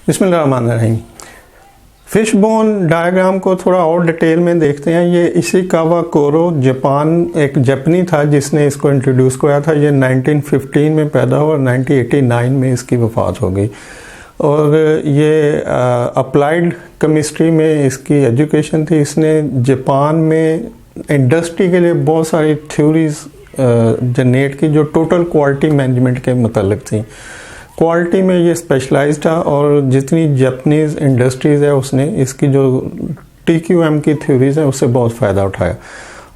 बिस्मिल्लाहिर्रहमानिर्रहीम। Fish bone diagram को थोड़ा और डिटेल में देखते हैं। ये इशिकावा कोरो जापान एक जापानी था जिसने इसको इंट्रोड्यूस किया था। ये 1915 में पैदा हुआ और 1989 में इसकी वफ़ात हो गई। और ये अप्लाइड केमिस्ट्री में इसकी एजुकेशन थी। इसने जापान में इंडस्ट्री के लिए बहुत सारी थ्योरीज जनरेट की जो टोटल क्वालिटी मैनेजमेंट के मतलब थी। क्वालिटी में ये स्पेशलाइज्ड था और जितनी जापानीज़ इंडस्ट्रीज़ है उसने इसकी जो TQM की थ्योरीज है उससे बहुत फ़ायदा उठाया।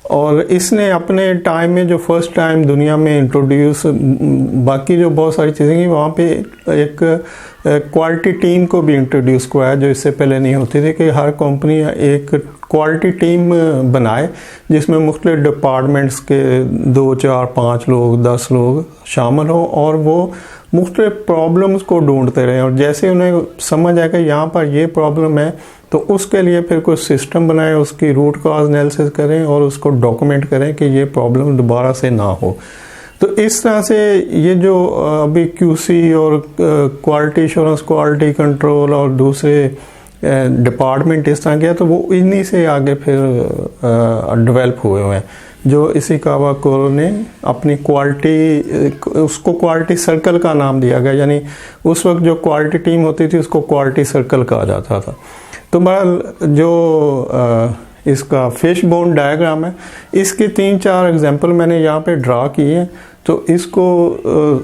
और इसने अपने टाइम में जो फर्स्ट टाइम दुनिया में इंट्रोड्यूस बाकी जो बहुत सारी चीज़ें की वहाँ पे एक क्वालिटी टीम को भी इंट्रोड्यूस कराया जो इससे पहले नहीं होती थी कि हर कंपनी एक क्वालिटी टीम बनाए जिसमें मुख्तलिफ डिपार्टमेंट्स के 2, 4, 5 लोग 10 लोग शामिल हों और वो मुख्तलिफ प्रॉब्लम्स को ढूंढते रहें। और जैसे उन्हें समझ आए कि यहाँ पर ये प्रॉब्लम है तो उसके लिए फिर कुछ सिस्टम बनाएं, उसकी रूट कॉज एनालिसिस करें और उसको डॉक्यूमेंट करें कि ये प्रॉब्लम दोबारा से ना हो। तो इस तरह से ये जो अभी QC और क्वालिटी एश्योरेंस, क्वालिटी कंट्रोल और दूसरे डिपार्टमेंट इस तरह किया तो वो इन्हीं से आगे फिर डेवलप हुए हैं। जो इशिकावा कोरो ने अपनी क्वालिटी उसको क्वालिटी सर्कल का नाम दिया गया, यानी उस वक्त जो क्वालिटी टीम होती थी उसको क्वालिटी सर्कल कहा जाता था। तो बहरहाल जो इसका फिश बोन डायग्राम है इसके 3-4 एग्जांपल मैंने यहाँ पे ड्रा किए हैं तो इसको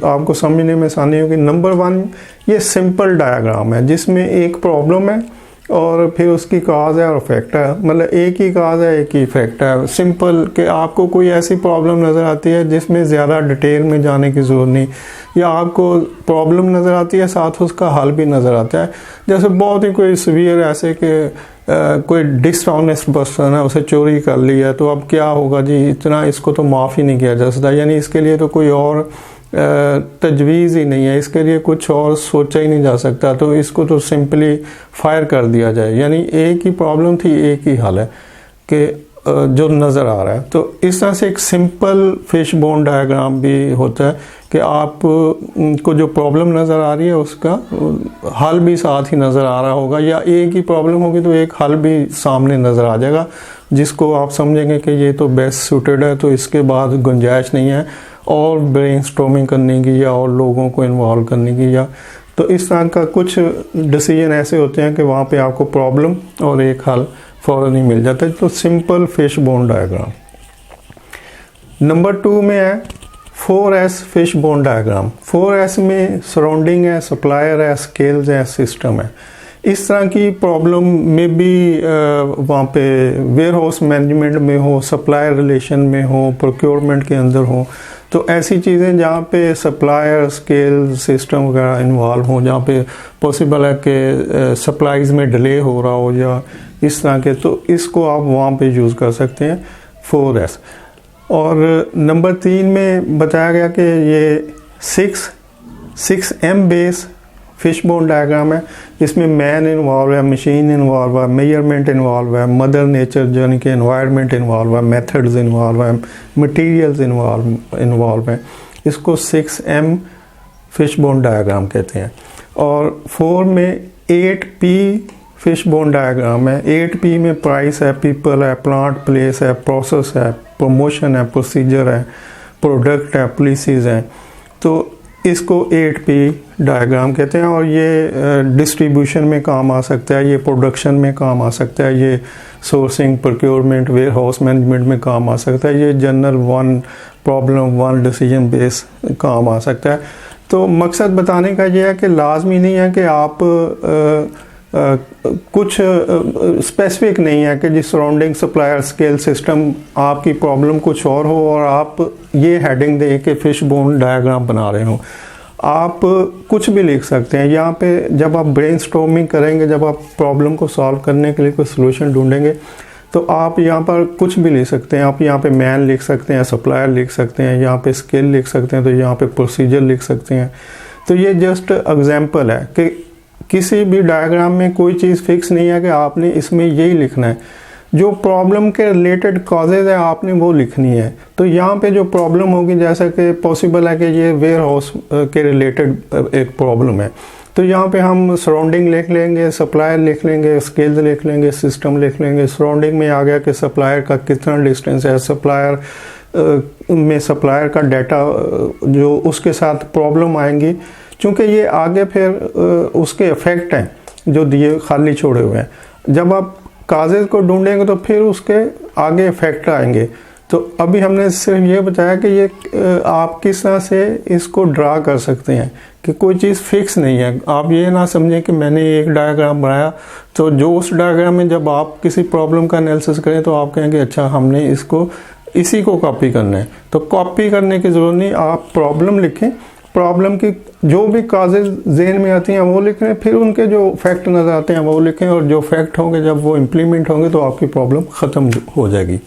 आपको समझने में आसानी होगी। नंबर 1 ये सिंपल डायग्राम है जिसमें एक प्रॉब्लम है और फिर उसकी काज है और इफेक्ट है, मतलब एक ही काज है एक ही इफेक्ट है। सिंपल कि आपको कोई ऐसी प्रॉब्लम नज़र आती है जिसमें ज़्यादा डिटेल में जाने की ज़रूरत नहीं, या आपको प्रॉब्लम नज़र आती है साथ उसका हल भी नज़र आता है। जैसे बहुत ही कोई सीवियर ऐसे कि कोई डिसऑनेस्ट पर्सन है उसे चोरी कर लिया तो अब क्या होगा जी, इतना इसको तो माफ़ ही नहीं किया जा सकता, यानी इसके लिए तो कोई और तजवीज़ ही नहीं है, इसके लिए कुछ और सोचा ही नहीं जा सकता, तो इसको तो सिंपली फायर कर दिया जाए। यानी एक ही प्रॉब्लम थी एक ही हल है कि जो नज़र आ रहा है। तो इस तरह से एक सिंपल फिश बोन डायग्राम भी होता है कि आप को जो प्रॉब्लम नज़र आ रही है उसका हल भी साथ ही नज़र आ रहा होगा, या एक ही प्रॉब्लम होगी तो एक हल भी सामने नज़र आ जाएगा जिसको आप समझेंगे कि ये तो बेस्ट सूटेड है, तो इसके बाद गुंजाइश नहीं है और ब्रेनस्टॉर्मिंग करने की या और लोगों को इन्वॉल्व करने की। या तो इस तरह का कुछ डिसीजन ऐसे होते हैं कि वहाँ पे आपको प्रॉब्लम और एक हल फ़ौरन ही मिल जाता है। तो simple fish bone diagram. Number 2 में है 4S fish bone diagram. 4S में सराउंडिंग है, सप्लायर है, स्केल्स है, सिस्टम है। इस तरह की प्रॉब्लम में भी वहाँ पे वेयर हाउस मैनेजमेंट में हो, सप्लायर रिलेशन में हो, प्रोक्योरमेंट के अंदर हो, तो ऐसी चीज़ें जहाँ पे सप्लायर स्केल सिस्टम वगैरह इन्वॉल्व हो, जहाँ पे पॉसिबल है कि सप्लाईज में डिले हो रहा हो या इस तरह के, तो इसको आप वहाँ पे यूज़ कर सकते हैं 4S। और नंबर 3 में बताया गया कि ये 6M base fish bone diagram है। इसमें मैन इन्वॉल्व है, मशीन इन्वॉल्व है, मेजरमेंट इन्वॉल्व है, मदर नेचर यानी कि एनवायरनमेंट इन्वॉल्व है, मेथड्स इन्वॉल्व है, मटेरियल्स इन्वॉल्व है। इसको 6M फिश बोन डायग्राम कहते हैं। और 4 में 8P फिश बोन डायग्राम है। 8P में प्राइस है, पीपल है, प्लांट प्लेस है, प्रोसेस है, प्रमोशन है, प्रोसीजर है, प्रोडक्ट है, पॉलिसीज़ हैं। तो इसको 8P डायग्राम कहते हैं। और ये डिस्ट्रीब्यूशन में काम आ सकता है, ये प्रोडक्शन में काम आ सकता है, ये sourcing, procurement, warehouse management में काम आ सकता है, ये जनरल 1 प्रॉब्लम 1 डिसीजन बेस काम आ सकता है। तो मकसद बताने का ये है कि लाजमी नहीं है कि आप कुछ स्पेसिफिक नहीं है कि जिस सराउंडिंग सप्लायर स्केल सिस्टम आपकी प्रॉब्लम कुछ और हो और आप ये हेडिंग दे के फिश बोन डायग्राम बना रहे हो। आप कुछ भी लिख सकते हैं यहाँ पे। जब आप ब्रेनस्टॉर्मिंग करेंगे, जब आप प्रॉब्लम को सॉल्व करने के लिए कोई सलूशन ढूंढेंगे तो आप यहाँ पर कुछ भी लिख सकते हैं। आप यहाँ पे मैन लिख सकते हैं, सप्लायर लिख सकते हैं, यहाँ पे स्केल लिख सकते हैं, तो यहाँ पे प्रोसीजर लिख सकते हैं। तो ये जस्ट एग्जाम्पल है कि किसी भी डायग्राम में कोई चीज़ फिक्स नहीं है कि आपने इसमें यही लिखना है। जो प्रॉब्लम के रिलेटेड कॉजेज़ है आपने वो लिखनी है। तो यहाँ पे जो प्रॉब्लम होगी, जैसा कि पॉसिबल है कि ये वेयर हाउस के रिलेटेड एक प्रॉब्लम है, तो यहाँ पे हम सराउंडिंग लिख लेंगे, सप्लायर लिख लेंगे, स्किल्स लिख लेंगे, सिस्टम लिख लेंगे। सराउंडिंग में आ गया कि सप्लायर का कितना डिस्टेंस है, सप्लायर में सप्लायर का डाटा जो उसके साथ प्रॉब्लम आएंगी, क्योंकि ये आगे फिर उसके इफेक्ट हैं जो दिए खाली छोड़े हुए हैं। जब आप काजेज को ढूंढेंगे तो फिर उसके आगे इफेक्ट आएंगे। तो अभी हमने सिर्फ ये बताया कि ये आप किस तरह से इसको ड्रा कर सकते हैं, कि कोई चीज़ फिक्स नहीं है। आप ये ना समझें कि मैंने एक डायग्राम बनाया तो जो उस डायग्राम में जब आप किसी प्रॉब्लम का एनालिसिस करें तो आप कहेंगे अच्छा हमने इसको इसी को कॉपी करना है। तो कॉपी करने की ज़रूरत नहीं, आप प्रॉब्लम लिखें, प्रॉब्लम की जो भी काजेज ज़हन में आती हैं वो लिख लें, फिर उनके जो फैक्ट नज़र आते हैं वो लिखें, और जो फैक्ट होंगे जब वो इम्प्लीमेंट होंगे तो आपकी प्रॉब्लम ख़त्म हो जाएगी।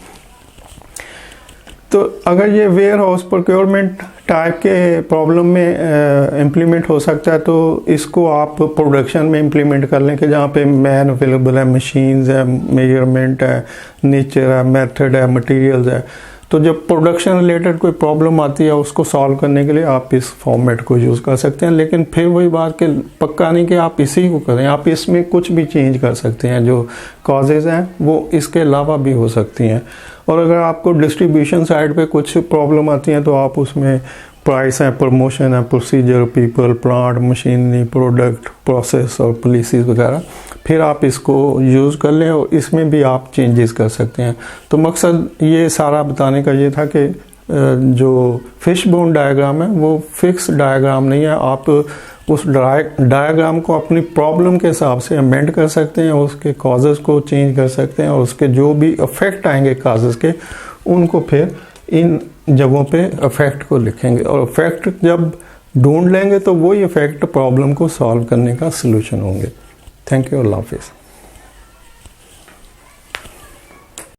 तो अगर ये वेयर हाउस प्रोक्योरमेंट टाइप के प्रॉब्लम में इम्प्लीमेंट हो सकता है तो इसको आप प्रोडक्शन में इम्प्लीमेंट कर लें, कि जहाँ पे मैन अवेलेबल है, मशीन्स है, मेजरमेंट है, नेचर है, मेथड है, मटेरियल्स है। तो जब प्रोडक्शन रिलेटेड कोई प्रॉब्लम आती है उसको सॉल्व करने के लिए आप इस फॉर्मेट को यूज़ कर सकते हैं। लेकिन फिर वही बात कि पक्का नहीं कि आप इसी को करें, आप इसमें कुछ भी चेंज कर सकते हैं। जो कॉजेज़ हैं वो इसके अलावा भी हो सकती हैं। और अगर आपको डिस्ट्रीब्यूशन साइड पे कुछ प्रॉब्लम आती हैं तो आप उसमें प्राइस है, प्रमोशन है, procedure, people, plant, machinery, product, process और पॉलिसीज़ वगैरह, फिर आप इसको यूज़ कर लें और इसमें भी आप चेंजेस कर सकते हैं। तो मकसद ये सारा बताने का ये था कि जो फिशबोन डायग्राम है वो फिक्स डायग्राम नहीं है। आप उस डायग्राम को अपनी प्रॉब्लम के हिसाब से अमेंड कर सकते हैं, उसके कॉजेज़ को चेंज कर सकते हैं, और उसके जो भी इफ़ेक्ट आएंगे काजेज़ के उनको फिर इन जगहों पे इफ़ेक्ट को लिखेंगे, और इफ़ेक्ट जब ढूंढ लेंगे तो वही इफ़ेक्ट प्रॉब्लम को सॉल्व करने का सलूशन होंगे। थैंक यू, अल्लाह हाफिज़।